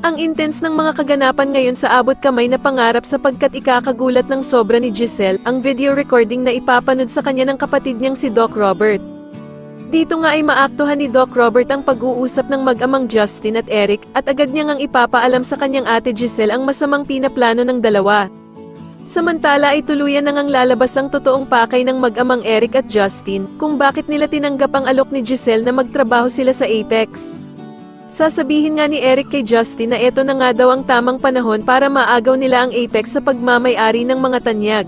Ang intense ng mga kaganapan ngayon sa abot kamay na pangarap sapagkat ikakagulat ng sobra ni Giselle ang video recording na ipapanood sa kanya ng kapatid niyang si Doc Robert. Dito nga ay maaktuhan ni Doc Robert ang pag-uusap ng mag-amang Justin at Eric at agad niya ngang ipapaalam sa kanyang ate Giselle ang masamang pinaplano ng dalawa. Samantala ay tuluyan na ngang lalabas ang totoong pakay ng mag-amang Eric at Justin kung bakit nila tinanggap ang alok ni Giselle na magtrabaho sila sa Apex. Sasabihin nga ni Eric kay Justin na eto na nga daw ang tamang panahon para maagaw nila ang Apex sa pagmamay-ari ng mga tanyag.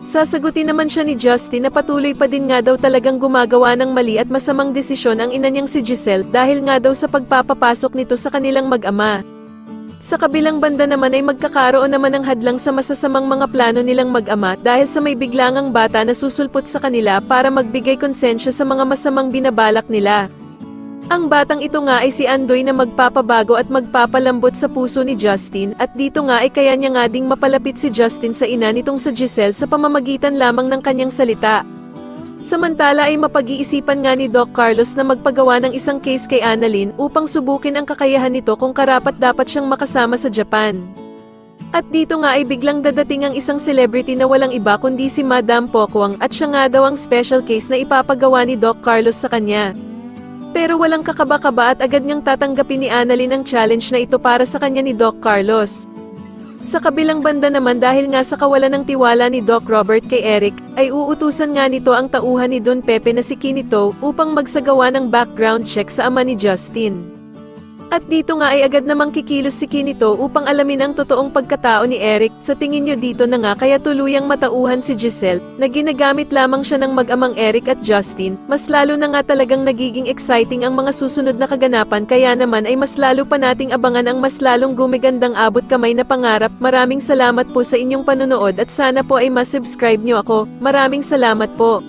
Sasagutin naman siya ni Justin na patuloy pa din nga daw talagang gumagawa ng mali at masamang desisyon ang ina niyang si Giselle dahil nga daw sa pagpapapasok nito sa kanilang mag-ama. Sa kabilang banda naman ay magkakaroon naman ng hadlang sa masasamang mga plano nilang mag-ama dahil sa may biglangang bata na susulpot sa kanila para magbigay konsensya sa mga masamang binabalak nila. Ang batang ito nga ay si Andoy na magpapabago at magpapalambot sa puso ni Justin at dito nga ay kaya niya nga ding mapalapit si Justin sa ina nitong sa Giselle sa pamamagitan lamang ng kanyang salita. Samantala ay mapag-iisipan nga ni Doc Carlos na magpagawa ng isang case kay Annalyn upang subukin ang kakayahan nito kung karapat-dapat siyang makasama sa Japan. At dito nga ay biglang dadating ang isang celebrity na walang iba kundi si Madam Pokwang at siya nga daw ang special case na ipapagawa ni Doc Carlos sa kanya. Pero walang kakaba-kaba at agad niyang tatanggapin ni Annalyn ang challenge na ito para sa kanya ni Doc Carlos. Sa kabilang banda naman dahil nga sa kawalan ng tiwala ni Doc Robert kay Eric, ay uutusan nga nito ang tauhan ni Don Pepe na si Kinito upang magsagawa ng background check sa ama ni Justin. At dito nga ay agad namang kikilos si Kinito upang alamin ang totoong pagkatao ni Eric. Sa tingin nyo dito na nga kaya tuluyang matauhan si Giselle, na ginagamit lamang siya ng mag-amang Eric at Justin, mas lalo na nga talagang nagiging exciting ang mga susunod na kaganapan kaya naman ay mas lalo pa nating abangan ang mas lalong gumigandang abot kamay na pangarap. Maraming salamat po sa inyong panonood at sana po ay masubscribe nyo ako. Maraming salamat po.